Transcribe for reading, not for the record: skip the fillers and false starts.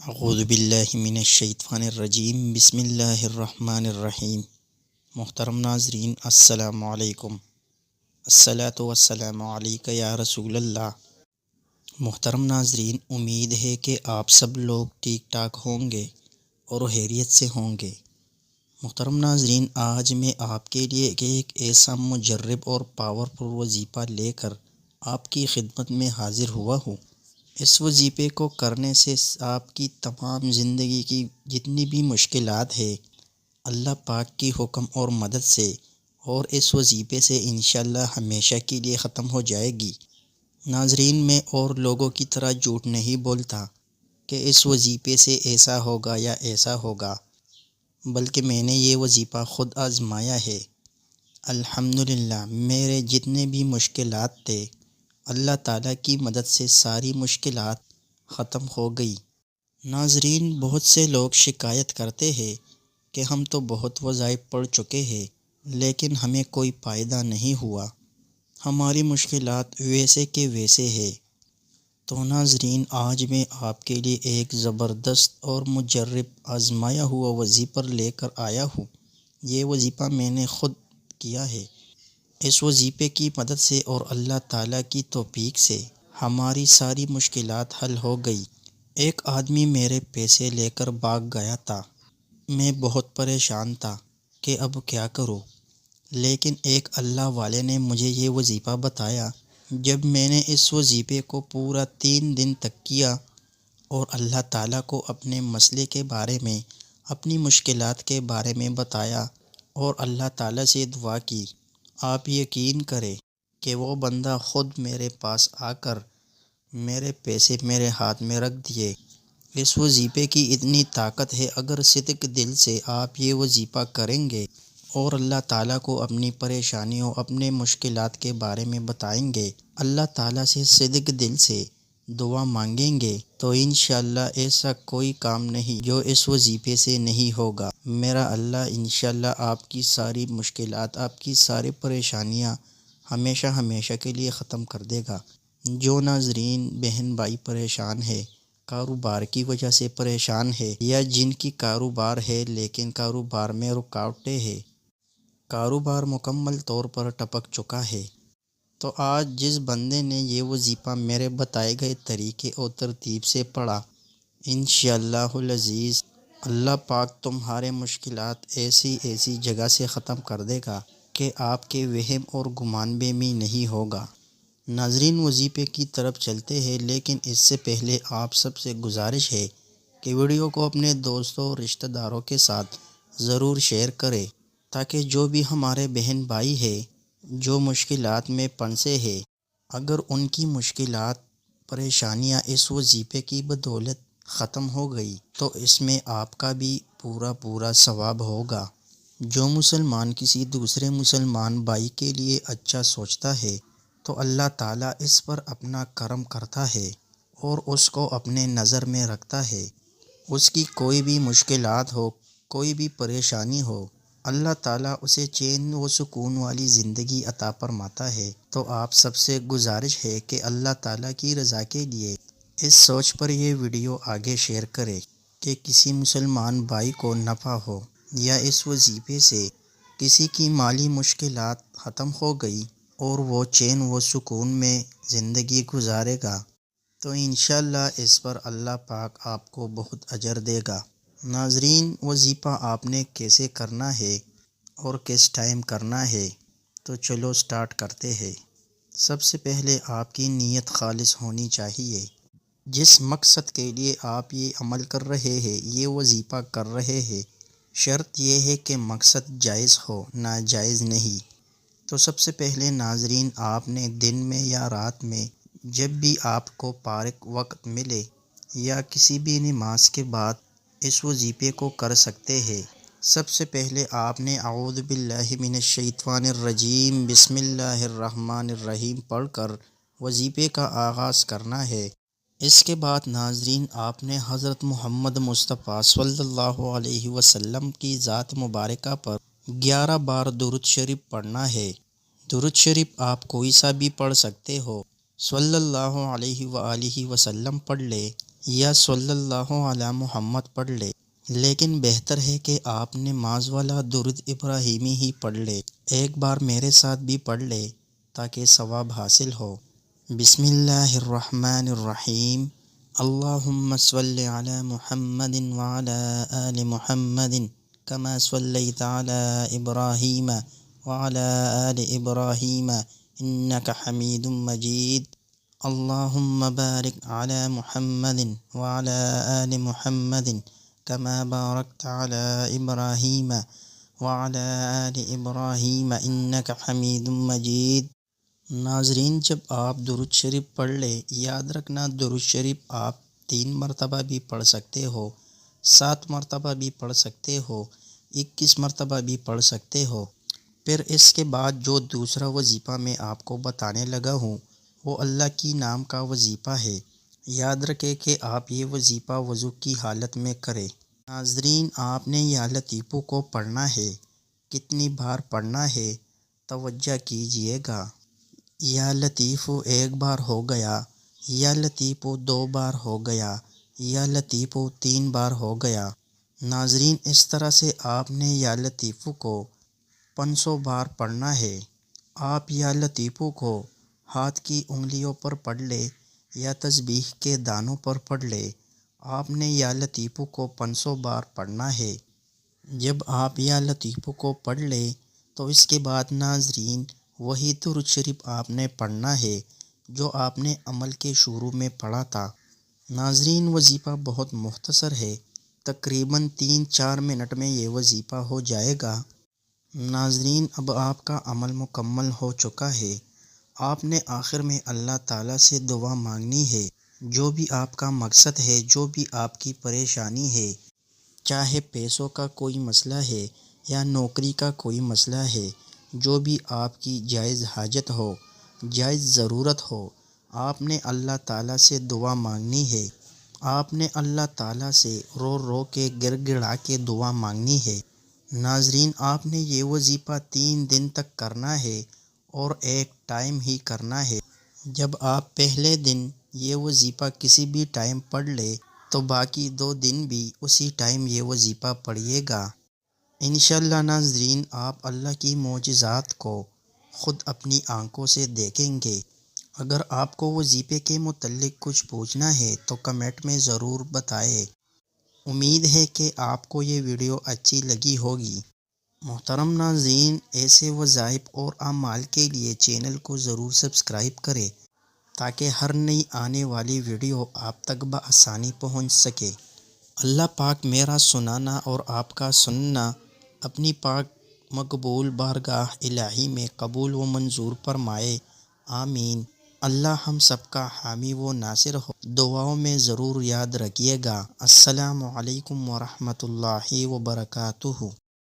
اعوذ باللہ من الشیطان الرجیم بسم اللہ الرحمن الرحیم۔ محترم ناظرین السلام علیکم۔ الصلاۃ والسلام علیک یا رسول اللہ۔ محترم ناظرین، امید ہے کہ آپ سب لوگ ٹھیک ٹھاک ہوں گے اور خیریت سے ہوں گے۔ محترم ناظرین، آج میں آپ کے لیے ایک ایسا مجرب اور پاورفل وظیفہ لے کر آپ کی خدمت میں حاضر ہوا ہوں۔ اس وظیفے کو کرنے سے آپ کی تمام زندگی کی جتنی بھی مشکلات ہے اللہ پاک کی حکم اور مدد سے اور اس وظیفے سے انشاءاللہ ہمیشہ کے لیے ختم ہو جائے گی۔ ناظرین، میں اور لوگوں کی طرح جھوٹ نہیں بولتا کہ اس وظیفے سے ایسا ہوگا یا ایسا ہوگا، بلکہ میں نے یہ وظیفہ خود آزمایا ہے۔ الحمدللہ میرے جتنے بھی مشکلات تھے اللہ تعالیٰ کی مدد سے ساری مشکلات ختم ہو گئی۔ ناظرین، بہت سے لوگ شکایت کرتے ہیں کہ ہم تو بہت وظائف پڑھ چکے ہیں لیکن ہمیں کوئی فائدہ نہیں ہوا، ہماری مشکلات ویسے کے ویسے ہے۔ تو ناظرین، آج میں آپ کے لیے ایک زبردست اور مجرب آزمایا ہوا وظیفہ لے کر آیا ہوں۔ یہ وظیفہ میں نے خود کیا ہے۔ اس وظیفے کی مدد سے اور اللہ تعالیٰ کی توفیق سے ہماری ساری مشکلات حل ہو گئی۔ ایک آدمی میرے پیسے لے کر بھاگ گیا تھا۔ میں بہت پریشان تھا کہ اب کیا کروں، لیکن ایک اللہ والے نے مجھے یہ وظیفہ بتایا۔ جب میں نے اس وظیفے کو پورا 3 دن تک کیا اور اللہ تعالیٰ کو اپنے مسئلے کے بارے میں، اپنی مشکلات کے بارے میں بتایا اور اللہ تعالیٰ سے دعا کی، آپ یقین کریں کہ وہ بندہ خود میرے پاس آ کر میرے پیسے میرے ہاتھ میں رکھ دیے۔ اس وظیفے کی اتنی طاقت ہے، اگر صدق دل سے آپ یہ وظیفہ کریں گے اور اللہ تعالیٰ کو اپنی پریشانیوں، اپنے مشکلات کے بارے میں بتائیں گے، اللہ تعالیٰ سے صدق دل سے دعا مانگیں گے، تو انشاءاللہ ایسا کوئی کام نہیں جو اس وظیفے سے نہیں ہوگا۔ میرا اللہ انشاءاللہ آپ کی ساری مشکلات، آپ کی ساری پریشانیاں ہمیشہ ہمیشہ کے لیے ختم کر دے گا۔ جو ناظرین بہن بھائی پریشان ہے، کاروبار کی وجہ سے پریشان ہے، یا جن کی کاروبار ہے لیکن کاروبار میں رکاوٹیں ہیں، کاروبار مکمل طور پر ٹپک چکا ہے، تو آج جس بندے نے یہ وظیفہ میرے بتائے گئے طریقے اور ترتیب سے پڑھا، انشاءاللہ العزیز اللہ پاک تمہارے مشکلات ایسی جگہ سے ختم کر دے گا کہ آپ کے وہم اور گمان بھی نہیں ہوگا۔ ناظرین، وظیفے کی طرف چلتے ہیں، لیکن اس سے پہلے آپ سب سے گزارش ہے کہ ویڈیو کو اپنے دوستوں اور رشتہ داروں کے ساتھ ضرور شیئر کریں، تاکہ جو بھی ہمارے بہن بھائی ہیں جو مشکلات میں پھنسے ہیں، اگر ان کی مشکلات، پریشانیاں اس وظیفے کی بدولت ختم ہو گئی تو اس میں آپ کا بھی پورا ثواب ہوگا۔ جو مسلمان کسی دوسرے مسلمان بھائی کے لیے اچھا سوچتا ہے تو اللہ تعالیٰ اس پر اپنا کرم کرتا ہے اور اس کو اپنے نظر میں رکھتا ہے۔ اس کی کوئی بھی مشکلات ہو، کوئی بھی پریشانی ہو، اللہ تعالیٰ اسے چین و سکون والی زندگی عطا فرماتا ہے۔ تو آپ سب سے گزارش ہے کہ اللہ تعالیٰ کی رضا کے لیے اس سوچ پر یہ ویڈیو آگے شیئر کرے کہ کسی مسلمان بھائی کو نفع ہو، یا اس وظیفے سے کسی کی مالی مشکلات ختم ہو گئی اور وہ چین و سکون میں زندگی گزارے گا، تو انشاءاللہ اس پر اللہ پاک آپ کو بہت اجر دے گا۔ ناظرین، وظیفہ آپ نے کیسے کرنا ہے اور کس ٹائم کرنا ہے، تو چلو سٹارٹ کرتے ہیں۔ سب سے پہلے آپ کی نیت خالص ہونی چاہیے۔ جس مقصد کے لیے آپ یہ عمل کر رہے ہیں، یہ وظیفہ کر رہے ہیں، شرط یہ ہے کہ مقصد جائز ہو، ناجائز نہیں۔ تو سب سے پہلے ناظرین، آپ نے دن میں یا رات میں جب بھی آپ کو فارغ وقت ملے یا کسی بھی نماز کے بعد اس وظیفے کو کر سکتے ہیں۔ سب سے پہلے آپ نے اعوذ باللہ من الشیطان الرجیم بسم اللہ الرحمن الرحیم پڑھ کر وظیفے کا آغاز کرنا ہے۔ اس کے بعد ناظرین، آپ نے حضرت محمد مصطفیٰ صلی اللہ علیہ وسلم کی ذات مبارکہ پر 11 بار درود شریف پڑھنا ہے۔ درود شریف آپ کوئی سا بھی پڑھ سکتے ہو، صلی اللہ علیہ وآلہ وسلم پڑھ لے یا صلی اللہ علی محمد پڑھ لے، لیکن بہتر ہے کہ آپ نماز والا درود ابراہیمی ہی پڑھ لے۔ ایک بار میرے ساتھ بھی پڑھ لے تاکہ ثواب حاصل ہو۔ بسم اللہ الرحمن الرحیم۔ اللہم صلی علی محمد وعلی آل محمد کما صلیت علی ابراہیم وعلی آل ابراہیم انک حمید مجید۔ اللہم بارک علی محمد وعلی آل محمد کما بارکت علی ابراہیم وعلی آل ابراہیم انک حمید مجید۔ ناظرین، جب آپ درود شریف پڑھ لیں، یاد رکھنا درود شریف آپ 3 مرتبہ بھی پڑھ سکتے ہو، 7 مرتبہ بھی پڑھ سکتے ہو، 21 مرتبہ بھی پڑھ سکتے ہو۔ پھر اس کے بعد جو دوسرا وظیفہ میں آپ کو بتانے لگا ہوں وہ اللہ کی نام کا وظیفہ ہے۔ یاد رکھیں کہ آپ یہ وظیفہ وضو کی حالت میں کریں۔ ناظرین، آپ نے یا لطیفو کو پڑھنا ہے۔ کتنی بار پڑھنا ہے توجہ کیجئے گا۔ یا لطیفو 1 بار ہو گیا، یا لطیفو 2 بار ہو گیا، یا لطیفو 3 بار ہو گیا۔ ناظرین، اس طرح سے آپ نے یا لطیفو کو 500 بار پڑھنا ہے۔ آپ یا لطیفو کو ہاتھ کی انگلیوں پر پڑھ لے یا تسبیح کے دانوں پر پڑھ لے۔ آپ نے یا لطیفو کو 500 بار پڑھنا ہے۔ جب آپ یا لطیفو کو پڑھ لیں تو اس کے بعد ناظرین وہی درود شریف آپ نے پڑھنا ہے جو آپ نے عمل کے شروع میں پڑھا تھا۔ ناظرین، وظیفہ بہت مختصر ہے، تقریباً 3-4 منٹ میں یہ وظیفہ ہو جائے گا۔ ناظرین، اب آپ کا عمل مکمل ہو چکا ہے۔ آپ نے آخر میں اللہ تعالیٰ سے دعا مانگنی ہے۔ جو بھی آپ کا مقصد ہے، جو بھی آپ کی پریشانی ہے، چاہے پیسوں کا کوئی مسئلہ ہے یا نوکری کا کوئی مسئلہ ہے، جو بھی آپ کی جائز حاجت ہو، جائز ضرورت ہو، آپ نے اللہ تعالیٰ سے دعا مانگنی ہے۔ آپ نے اللہ تعالیٰ سے رو رو کے گڑ گڑا کے دعا مانگنی ہے۔ ناظرین، آپ نے یہ وظیفہ 3 دن تک کرنا ہے اور ایک ٹائم ہی کرنا ہے۔ جب آپ پہلے دن یہ وظیفہ کسی بھی ٹائم پڑھ لے تو باقی 2 دن بھی اسی ٹائم یہ وظیفہ پڑھیے گا۔ انشاءاللہ ناظرین، آپ اللہ کی معجزات کو خود اپنی آنکھوں سے دیکھیں گے۔ اگر آپ کو وظیفے کے متعلق کچھ پوچھنا ہے تو کمنٹ میں ضرور بتائیں۔ امید ہے کہ آپ کو یہ ویڈیو اچھی لگی ہوگی۔ محترم ناظرین، ایسے وظائف اور اعمال کے لیے چینل کو ضرور سبسکرائب کریں تاکہ ہر نئی آنے والی ویڈیو آپ تک بآسانی پہنچ سکے۔ اللہ پاک میرا سنانا اور آپ کا سننا اپنی پاک مقبول بارگاہ الہی میں قبول و منظور فرمائے، آمین۔ اللہ ہم سب کا حامی و ناصر ہو۔ دعاؤں میں ضرور یاد رکھیے گا۔ السلام علیکم ورحمۃ اللہ وبرکاتہ۔